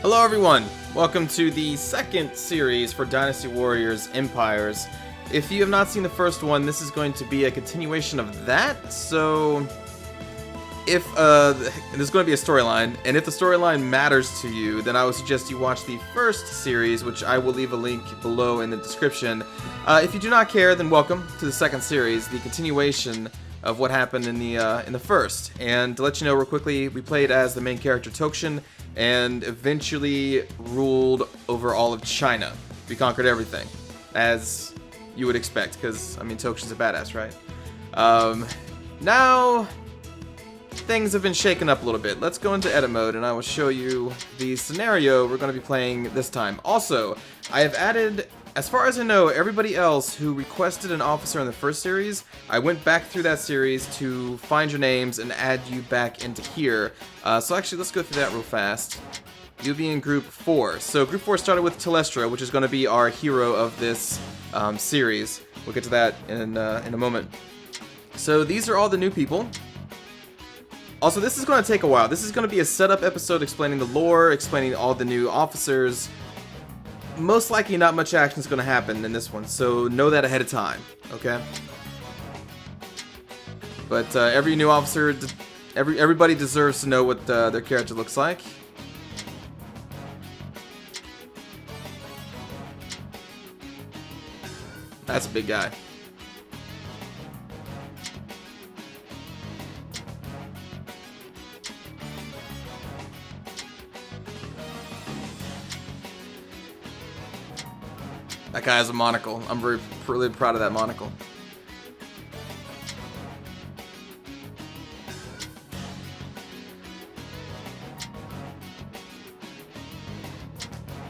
Hello everyone! Welcome to the second series for Dynasty Warriors Empires. If you have not seen the first one, this is going to be a continuation of that, so if there's going to be a storyline, and if the storyline matters to you, then I would suggest you watch the first series, which I will leave a link below in the description. If you do not care, then welcome to the second series, the continuation of what happened in the first. And to let you know real quickly, we played as the main character Tokshen, and eventually ruled over all of China. We conquered everything, as you would expect, because, I mean, Tokshen's a badass, right? Now, things have been shaken up a little bit. Let's go into edit mode, and I will show you the scenario we're going to be playing this time. Also, I have added, as far as I know, everybody else who requested an officer in the first series, I went back through that series to find your names and add you back into here. So actually, let's go through that real fast. You'll be in Group 4. So Group 4 started with Telestra, which is going to be our hero of this series. We'll get to that in a moment. So these are all the new people. Also, this is going to take a while. This is going to be a setup episode explaining the lore, explaining all the new officers. Most likely not much action is going to happen in this one, so know that ahead of time, okay? But every new officer, everybody deserves to know what their character looks like. That's a big guy. That guy has a monocle. I'm really proud of that monocle.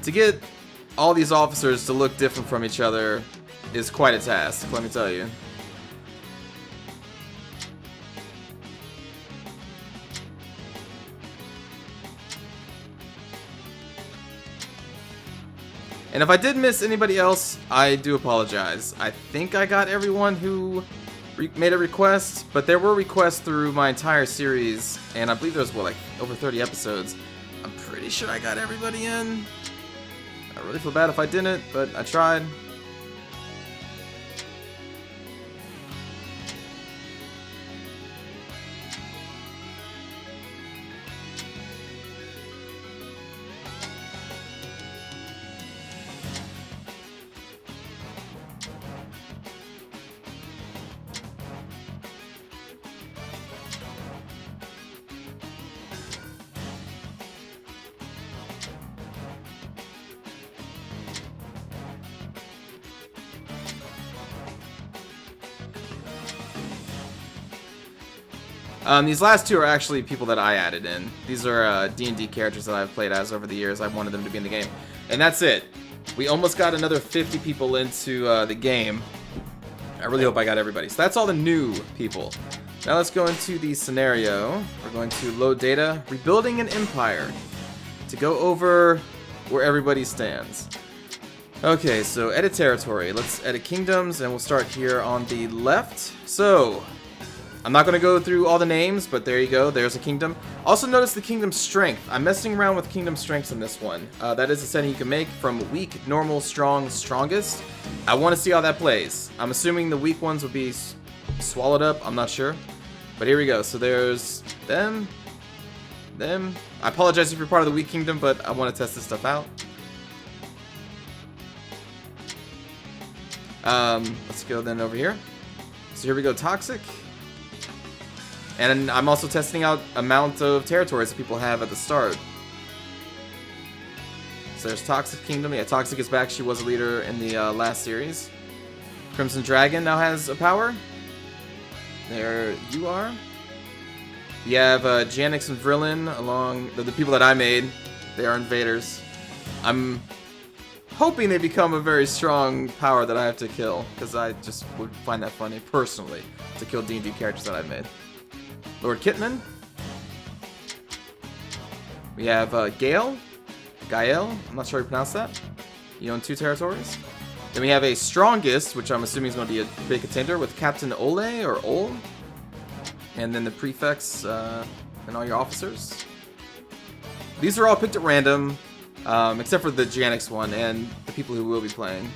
To get all these officers to look different from each other is quite a task, let me tell you. And if I did miss anybody else, I do apologize. I think I got everyone who made a request, but there were requests through my entire series, and I believe there was, what, like, over 30 episodes. I'm pretty sure I got everybody in. I really feel bad if I didn't, but I tried. These last two are actually people that I added in. These are D&D characters that I've played as over the years. I wanted them to be in the game. And that's it. We almost got another 50 people into the game. I really hope I got everybody. So that's all the new people. Now let's go into the scenario. We're going to load data. Rebuilding an empire. To go over where everybody stands. Okay, so edit territory. Let's edit kingdoms, and we'll start here on the left. So I'm not going to go through all the names, but there you go. There's a kingdom. Also notice the kingdom strength. I'm messing around with kingdom strengths in this one. That is a setting you can make from weak, normal, strong, strongest. I want to see how that plays. I'm assuming the weak ones will be swallowed up. I'm not sure. But here we go. So there's them. Them. I apologize if you're part of the weak kingdom, but I want to test this stuff out. Let's go then over here. So here we go. Toxic. And I'm also testing out amount of territories that people have at the start. So there's Toxic Kingdom. Yeah, Toxic is back. She was a leader in the last series. Crimson Dragon now has a power. There you are. You have Janix and Vrillin along the people that I made. They are invaders. I'm hoping they become a very strong power that I have to kill, because I just would find that funny personally to kill D&D characters that I've made. Lord Kitman. We have Gael. I'm not sure how you pronounce that. You own 2 territories. Then we have a Strongest, which I'm assuming is going to be a big contender, with Captain Ole or Ol. And then the prefects and all your officers. These are all picked at random. except for the Janix one and the people who will be playing.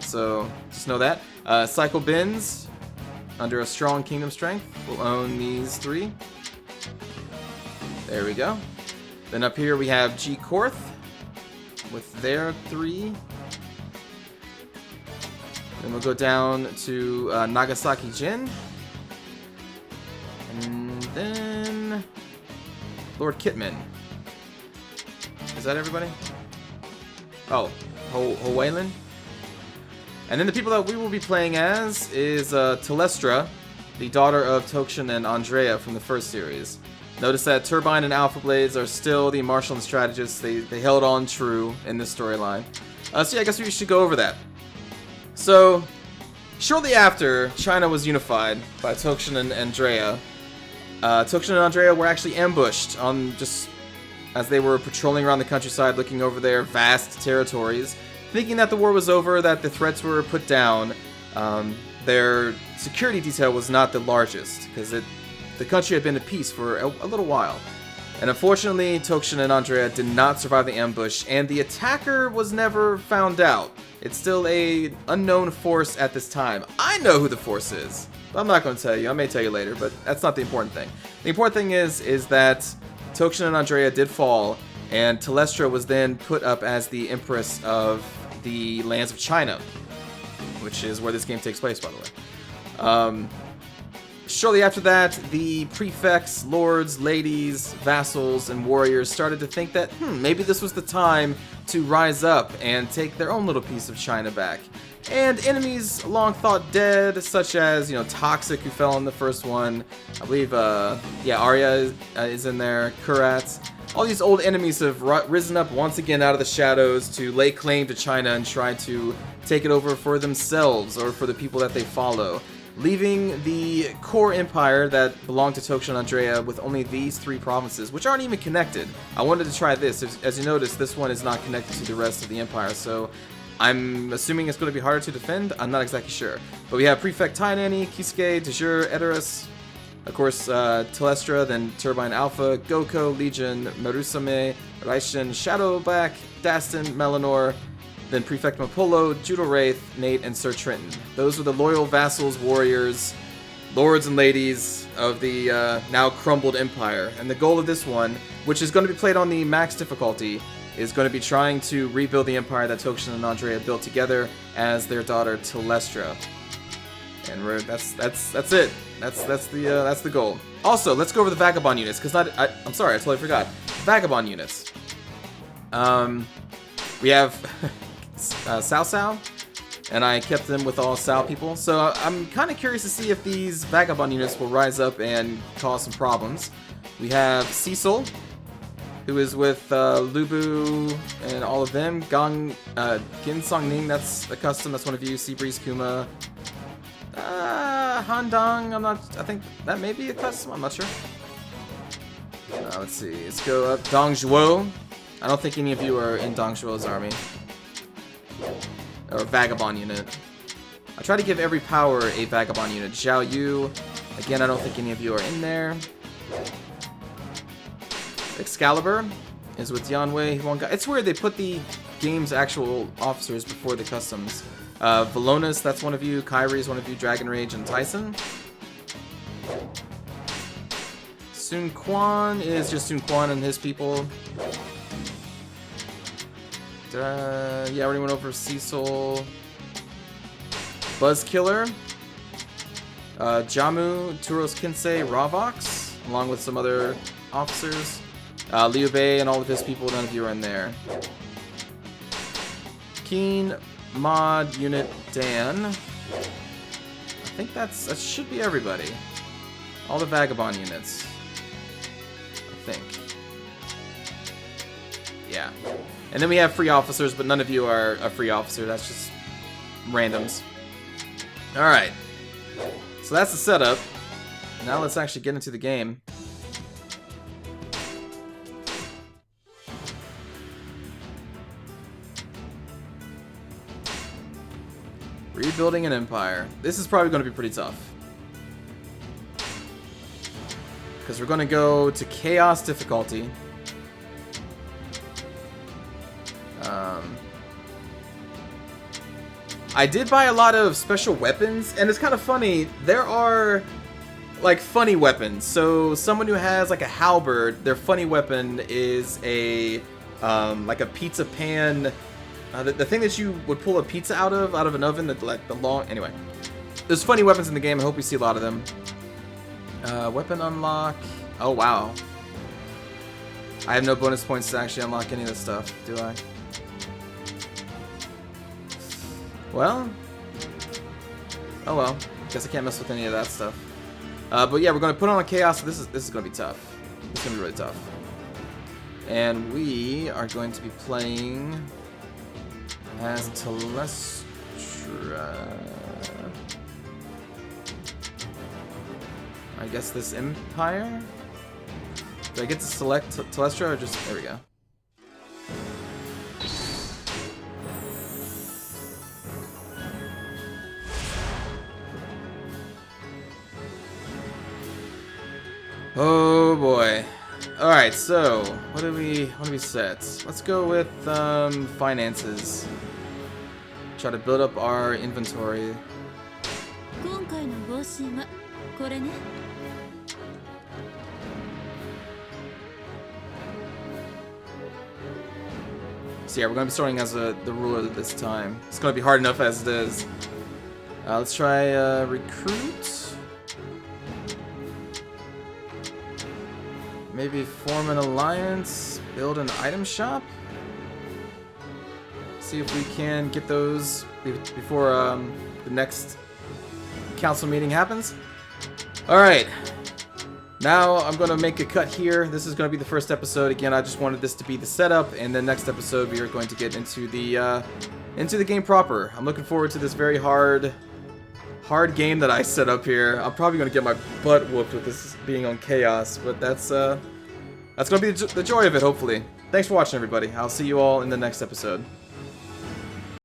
So just know that. Cycle Bins, under a strong kingdom strength, will own these 3. There we go. Then up here we have G Korth with their 3. Then we'll go down to Nagasaki Jin. And then Lord Kitman. Is that everybody? Oh, Howaylin. And then the people that we will be playing as is Telestra, the daughter of Tokshen and Andrea from the first series. Notice that Turbine and Alpha Blades are still the martial and strategists. They held on true in this storyline. So yeah, I guess we should go over that. So, shortly after China was unified by Tokshen and Andrea, Tokshen and Andrea were actually ambushed on just as they were patrolling around the countryside looking over their vast territories, thinking that the war was over, that the threats were put down. Their security detail was not the largest, because the country had been at peace for a little while. And unfortunately, Tokshen and Andrea did not survive the ambush, and the attacker was never found out. It's still an unknown force at this time. I know who the force is, but I'm not going to tell you. I may tell you later, but that's not the important thing. The important thing is that Tokshen and Andrea did fall, and Telestra was then put up as the Empress of the lands of China, which is where this game takes place, by the way. Shortly after that, the prefects, lords, ladies, vassals, and warriors started to think that, maybe this was the time to rise up and take their own little piece of China back. And enemies long thought dead, such as, Toxic, who fell in the first one. I believe, Arya is in there, Kurat. All these old enemies have risen up once again out of the shadows to lay claim to China and try to take it over for themselves or for the people that they follow, leaving the core empire that belonged to Tokshen and Andrea with only these 3 provinces, which aren't even connected. I wanted to try this. As you notice, this one is not connected to the rest of the empire, so I'm assuming it's going to be harder to defend. I'm not exactly sure. But we have Prefect Tainani, Kisuke, Dejure, Edoras, of course, Telestra, then Turbine Alpha, Goko, Legion, Marusame, Raishin, Shadowback, Dastin, Melanor, then Prefect Mapolo, Judo Wraith, Nate, and Sir Trenton. Those were the loyal vassals, warriors, lords and ladies of the now crumbled empire. And the goal of this one, which is going to be played on the max difficulty, is going to be trying to rebuild the empire that Tokshen and Andrea built together as their daughter Telestra. And that's it. That's the goal. Also, let's go over the Vagabond units, because I'm sorry, I totally forgot. Vagabond units. We have Cao Cao, and I kept them with all Cao people. So I'm kind of curious to see if these Vagabond units will rise up and cause some problems. We have Cecil, who is with Lubu and all of them. Gin Song Ning, that's a custom. That's one of you. Seabreeze Kuma. Handong, I think that may be a custom. I'm not sure. Let's see. Let's go up. Dong Zhuo. I don't think any of you are in Dong Zhuo's army. Or Vagabond unit. I try to give every power a Vagabond unit. Zhao Yu. Again, I don't think any of you are in there. Excalibur is with Yanwei. It's weird, they put the game's actual officers before the customs. Velonis, that's one of you. Kyrie is one of you. Dragon Rage and Tyson. Sun Quan is just Sun Quan and his people. Yeah, I already went over Cecil. Buzzkiller. Jamu, Turos Kinsei, Ravox, along with some other officers. Liu Bei and all of his people, none of you are in there. Keen, Mod, Unit, Dan. I think that should be everybody. All the Vagabond units. I think. Yeah. And then we have free officers, but none of you are a free officer. That's just randoms. Alright. So that's the setup. Now let's actually get into the game. Rebuilding an empire. This is probably going to be pretty tough. Because we're going to go to chaos difficulty. I did buy a lot of special weapons, and it's kind of funny. There are like funny weapons. So someone who has like a halberd, their funny weapon is a like a pizza pan. The thing that you would pull a pizza out of an oven, that like the long. Anyway, there's funny weapons in the game. I hope we see a lot of them. Weapon unlock. Oh wow. I have no bonus points to actually unlock any of this stuff, do I? Well. Oh well. Guess I can't mess with any of that stuff. But yeah, we're gonna put on a chaos. So this is gonna be tough. This is gonna be really tough. And we are going to be playing as Telestra. I guess this Empire? Do I get to select Telestra or just... There we go. Oh boy. Alright, so what do we set? Let's go with finances. Try to build up our inventory. So yeah, we're going to be starting as the ruler this time. It's going to be hard enough as it is. Let's try recruit. Maybe form an alliance, build an item shop. See if we can get those before the next council meeting happens. Alright. Now I'm going to make a cut here. This is going to be the first episode. Again, I just wanted this to be the setup, and then next episode we are going to get into the game proper. I'm looking forward to this very hard game that I set up here. I'm probably going to get my butt whooped with this being on chaos, but that's going to be the joy of it, hopefully. Thanks for watching, everybody. I'll see you all in the next episode.